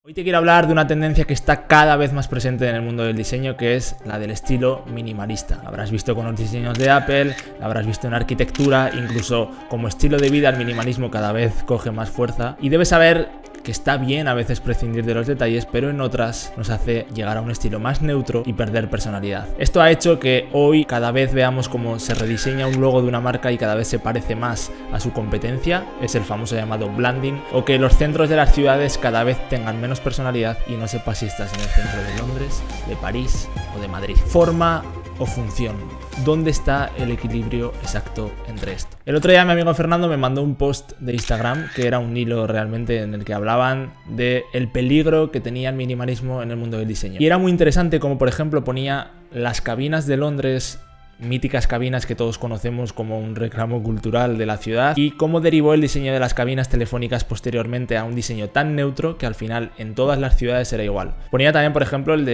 Hoy te quiero hablar de una tendencia que está cada vez más presente en el mundo del diseño, que es la del estilo minimalista. La habrás visto con los diseños de Apple, la habrás visto en arquitectura, incluso como estilo de vida el minimalismo cada vez coge más fuerza. Y debes saber que está bien a veces prescindir de los detalles, pero en otras nos hace llegar a un estilo más neutro y perder personalidad. Esto ha hecho que hoy cada vez veamos cómo se rediseña un logo de una marca y cada vez se parece más a su competencia, es el famoso llamado branding, o que los centros de las ciudades cada vez tengan menos personalidad y no sepas si estás en el centro de Londres, de París o de Madrid. Forma o función. ¿Dónde está el equilibrio exacto entre esto? El otro día mi amigo Fernando me mandó un post de Instagram que era un hilo realmente en el que hablaban de el peligro que tenía el minimalismo en el mundo del diseño. Y era muy interesante como por ejemplo ponía las cabinas de Londres, míticas cabinas que todos conocemos como un reclamo cultural de la ciudad, y cómo derivó el diseño de las cabinas telefónicas posteriormente a un diseño tan neutro que al final en todas las ciudades era igual. Ponía también por ejemplo el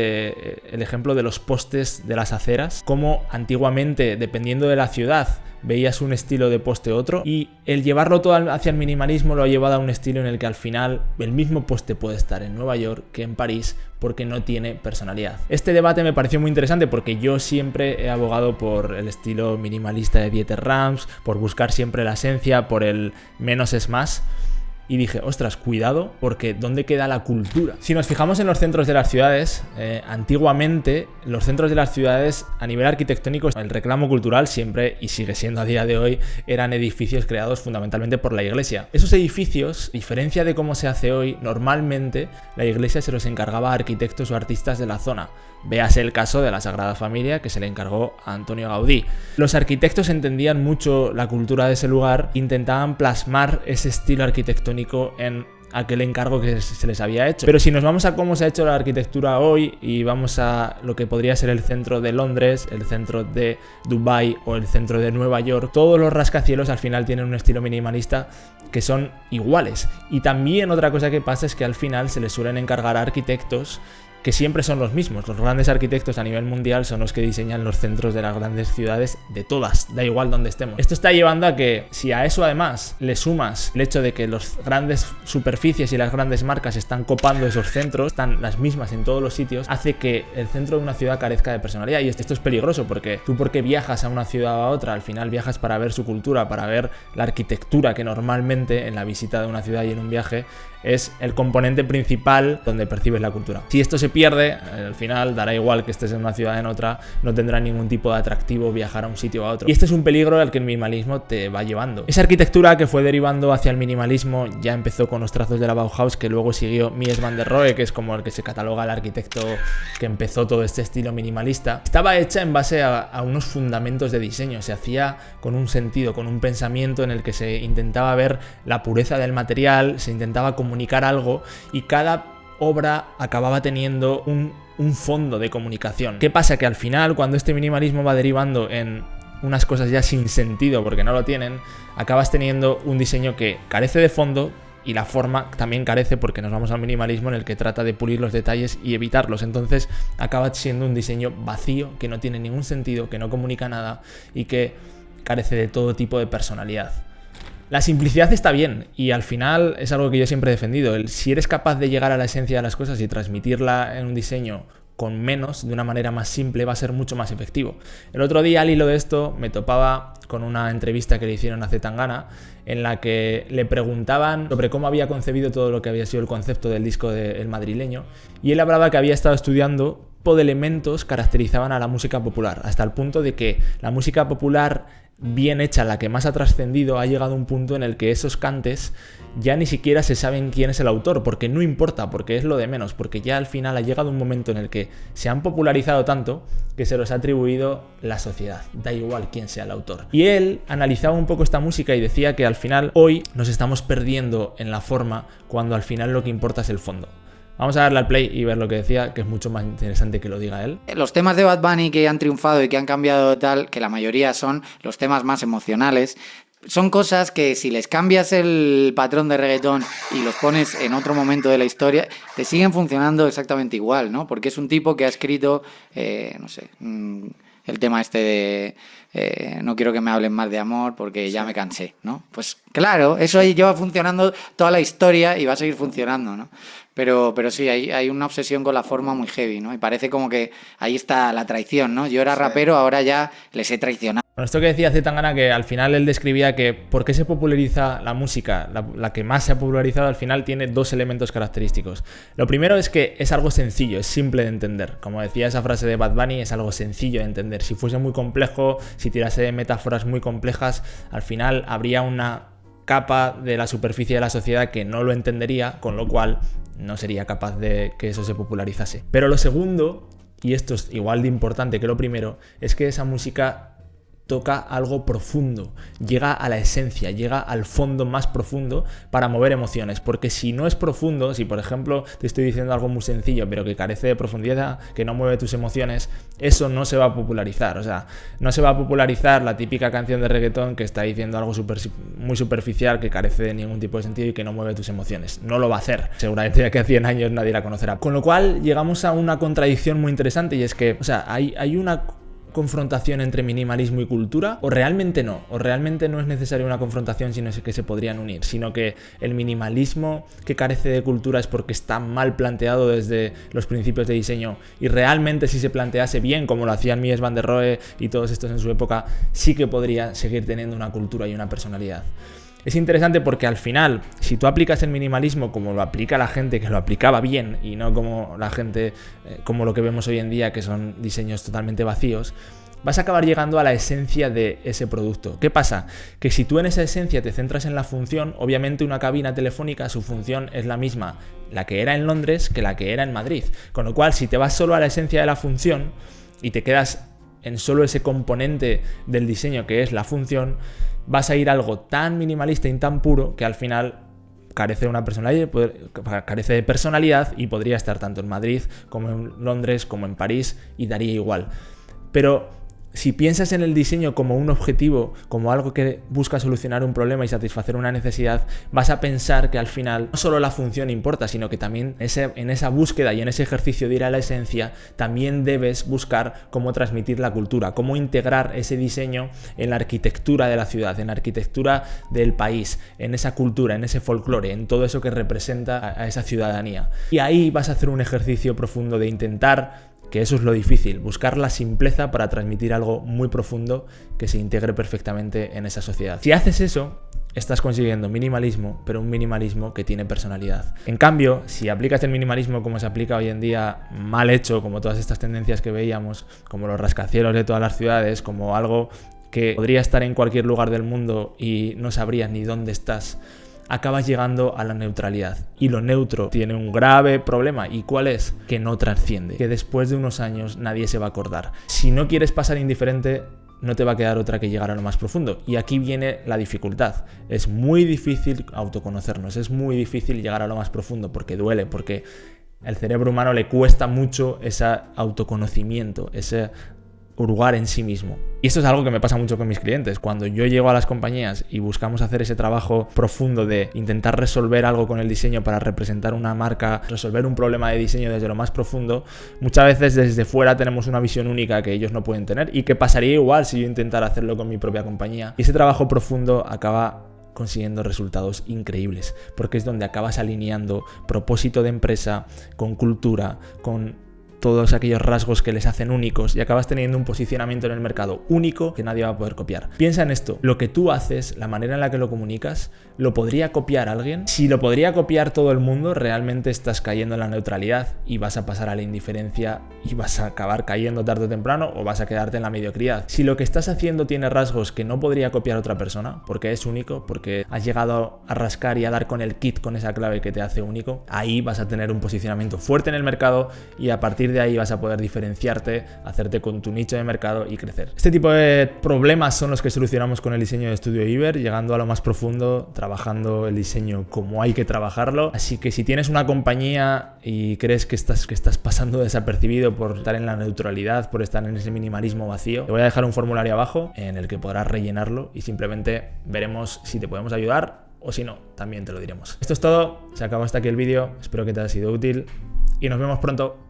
ejemplo de los postes de las aceras, como antiguamente dependiendo de la ciudad veías un estilo de poste otro, y el llevarlo todo hacia el minimalismo lo ha llevado a un estilo en el que al final el mismo poste puede estar en Nueva York que en París porque no tiene personalidad. Este debate me pareció muy interesante porque yo siempre he abogado por el estilo minimalista de Dieter Rams, por buscar siempre la esencia, por el menos es más. Y dije, ostras, cuidado, porque ¿dónde queda la cultura? Si nos fijamos en los centros de las ciudades, antiguamente los centros de las ciudades a nivel arquitectónico, el reclamo cultural siempre, y sigue siendo a día de hoy, eran edificios creados fundamentalmente por la iglesia. Esos edificios, a diferencia de cómo se hace hoy, normalmente la iglesia se los encargaba a arquitectos o artistas de la zona. Véase el caso de la Sagrada Familia que se le encargó a Antonio Gaudí. Los arquitectos entendían mucho la cultura de ese lugar, intentaban plasmar ese estilo arquitectónico en aquel encargo que se les había hecho. Pero si nos vamos a cómo se ha hecho la arquitectura hoy y vamos a lo que podría ser el centro de Londres, el centro de Dubái o el centro de Nueva York, todos los rascacielos al final tienen un estilo minimalista que son iguales. Y también otra cosa que pasa es que al final se les suelen encargar a arquitectos que siempre son los mismos. Los grandes arquitectos a nivel mundial son los que diseñan los centros de las grandes ciudades, de todas, da igual donde estemos. Esto está llevando a que, si a eso además le sumas el hecho de que las grandes superficies y las grandes marcas están copando esos centros, están las mismas en todos los sitios, hace que el centro de una ciudad carezca de personalidad. Y esto es peligroso porque tú, porque viajas a una ciudad o a otra, al final viajas para ver su cultura, para ver la arquitectura, que normalmente en la visita de una ciudad y en un viaje es el componente principal donde percibes la cultura. Si esto se pierde, al final dará igual que estés en una ciudad o en otra, no tendrá ningún tipo de atractivo viajar a un sitio o a otro. Y este es un peligro al que el minimalismo te va llevando. Esa arquitectura que fue derivando hacia el minimalismo ya empezó con los trazos de la Bauhaus, que luego siguió Mies van der Rohe, que es como el que se cataloga el arquitecto que empezó todo este estilo minimalista. Estaba hecha en base a unos fundamentos de diseño, se hacía con un sentido, con un pensamiento en el que se intentaba ver la pureza del material, se intentaba comunicar algo, y cada obra acababa teniendo un fondo de comunicación. ¿Qué pasa? Que al final, cuando este minimalismo va derivando en unas cosas ya sin sentido porque no lo tienen, acabas teniendo un diseño que carece de fondo, y la forma también carece porque nos vamos al minimalismo en el que trata de pulir los detalles y evitarlos. Entonces acaba siendo un diseño vacío, que no tiene ningún sentido, que no comunica nada y que carece de todo tipo de personalidad. La simplicidad está bien, y al final es algo que yo siempre he defendido. Si eres capaz de llegar a la esencia de las cosas y transmitirla en un diseño con menos, de una manera más simple, va a ser mucho más efectivo. El otro día, al hilo de esto, me topaba con una entrevista que le hicieron a Zetangana, en la que le preguntaban sobre cómo había concebido todo lo que había sido el concepto del disco de El Madrileño, y él hablaba que había estado estudiando tipo de elementos caracterizaban a la música popular, hasta el punto de que la música popular bien hecha, la que más ha trascendido, ha llegado a un punto en el que esos cantes ya ni siquiera se saben quién es el autor, porque no importa, porque es lo de menos, porque ya al final ha llegado un momento en el que se han popularizado tanto que se los ha atribuido la sociedad, da igual quién sea el autor. Y él analizaba un poco esta música y decía que al final hoy nos estamos perdiendo en la forma, cuando al final lo que importa es el fondo. Vamos a darle al play y ver lo que decía, que es mucho más interesante que lo diga él. Los temas de Bad Bunny que han triunfado y que han cambiado tal, que la mayoría son los temas más emocionales, son cosas que si les cambias el patrón de reggaetón y los pones en otro momento de la historia, te siguen funcionando exactamente igual, ¿no? Porque es un tipo que ha escrito, el tema este de no quiero que me hablen más de amor porque ya me cansé, ¿no? Pues claro, eso ahí lleva funcionando toda la historia y va a seguir funcionando, ¿no? Pero sí, hay una obsesión con la forma muy heavy, ¿no? Y parece como que ahí está la traición, ¿no? Yo era rapero, ahora ya les he traicionado. Bueno, esto que decía Zetangana, que al final él describía que por qué se populariza la música, la que más se ha popularizado, al final tiene dos elementos característicos. Lo primero es que es algo sencillo, es simple de entender. Como decía esa frase de Bad Bunny, es algo sencillo de entender. Si fuese muy complejo, si tirase de metáforas muy complejas, al final habría una capa de la superficie de la sociedad que no lo entendería, con lo cual no sería capaz de que eso se popularizase. Pero lo segundo, y esto es igual de importante que lo primero, es que esa música toca algo profundo, llega a la esencia, llega al fondo más profundo para mover emociones, porque si no es profundo, si por ejemplo te estoy diciendo algo muy sencillo pero que carece de profundidad, que no mueve tus emociones, eso no se va a popularizar. O sea, no se va a popularizar la típica canción de reggaetón que está diciendo algo muy superficial, que carece de ningún tipo de sentido y que no mueve tus emociones. No lo va a hacer. Seguramente de aquí a 100 años nadie la conocerá. Con lo cual llegamos a una contradicción muy interesante, y es que, o sea, hay una confrontación entre minimalismo y cultura, o realmente no es necesaria una confrontación, sino que se podrían unir, sino que el minimalismo que carece de cultura es porque está mal planteado desde los principios de diseño, y realmente si se plantease bien, como lo hacían Mies van der Rohe y todos estos en su época, sí que podría seguir teniendo una cultura y una personalidad. Es interesante porque al final, si tú aplicas el minimalismo como lo aplica la gente que lo aplicaba bien, y no como la gente, como lo que vemos hoy en día, que son diseños totalmente vacíos, vas a acabar llegando a la esencia de ese producto. ¿Qué pasa? Que si tú en esa esencia te centras en la función, obviamente una cabina telefónica, su función es la misma, la que era en Londres que la que era en Madrid. Con lo cual, si te vas solo a la esencia de la función y te quedas en solo ese componente del diseño que es la función, vas a ir a algo tan minimalista y tan puro que al final carece de personalidad y podría estar tanto en Madrid como en Londres como en París y daría igual. Pero si piensas en el diseño como un objetivo, como algo que busca solucionar un problema y satisfacer una necesidad, vas a pensar que al final no solo la función importa, sino que también en esa búsqueda y en ese ejercicio de ir a la esencia, también debes buscar cómo transmitir la cultura, cómo integrar ese diseño en la arquitectura de la ciudad, en la arquitectura del país, en esa cultura, en ese folclore, en todo eso que representa a esa ciudadanía. Y ahí vas a hacer un ejercicio profundo de intentar, que eso es lo difícil, buscar la simpleza para transmitir algo muy profundo que se integre perfectamente en esa sociedad. Si haces eso, estás consiguiendo minimalismo, pero un minimalismo que tiene personalidad. En cambio, si aplicas el minimalismo como se aplica hoy en día, mal hecho, como todas estas tendencias que veíamos, como los rascacielos de todas las ciudades, como algo que podría estar en cualquier lugar del mundo y no sabrías ni dónde estás, acabas llegando a la neutralidad. Y lo neutro tiene un grave problema. ¿Y cuál es? Que no trasciende. Que después de unos años nadie se va a acordar. Si no quieres pasar indiferente, no te va a quedar otra que llegar a lo más profundo. Y aquí viene la dificultad. Es muy difícil autoconocernos. Es muy difícil llegar a lo más profundo porque duele, porque al cerebro humano le cuesta mucho ese autoconocimiento, ese hurgar en sí mismo. Y esto es algo que me pasa mucho con mis clientes. Cuando yo llego a las compañías y buscamos hacer ese trabajo profundo de intentar resolver algo con el diseño para representar una marca, resolver un problema de diseño desde lo más profundo, muchas veces desde fuera tenemos una visión única que ellos no pueden tener y que pasaría igual si yo intentara hacerlo con mi propia compañía. Y ese trabajo profundo acaba consiguiendo resultados increíbles, porque es donde acabas alineando propósito de empresa con cultura, con todos aquellos rasgos que les hacen únicos, y acabas teniendo un posicionamiento en el mercado único que nadie va a poder copiar. Piensa en esto, lo que tú haces, la manera en la que lo comunicas, ¿lo podría copiar alguien? Si lo podría copiar todo el mundo, realmente estás cayendo en la neutralidad y vas a pasar a la indiferencia y vas a acabar cayendo tarde o temprano, o vas a quedarte en la mediocridad. Si lo que estás haciendo tiene rasgos que no podría copiar otra persona, porque es único, porque has llegado a rascar y a dar con el kit, con esa clave que te hace único, ahí vas a tener un posicionamiento fuerte en el mercado y a partir de ahí vas a poder diferenciarte, hacerte con tu nicho de mercado y crecer. Este tipo de problemas son los que solucionamos con el diseño de Estudio Iber, llegando a lo más profundo, trabajando el diseño como hay que trabajarlo. Así que si tienes una compañía y crees que estás pasando desapercibido por estar en la neutralidad, por estar en ese minimalismo vacío, te voy a dejar un formulario abajo en el que podrás rellenarlo y simplemente veremos si te podemos ayudar, o si no, también te lo diremos. Esto es todo, se acabó hasta aquí el vídeo, espero que te haya sido útil y nos vemos pronto.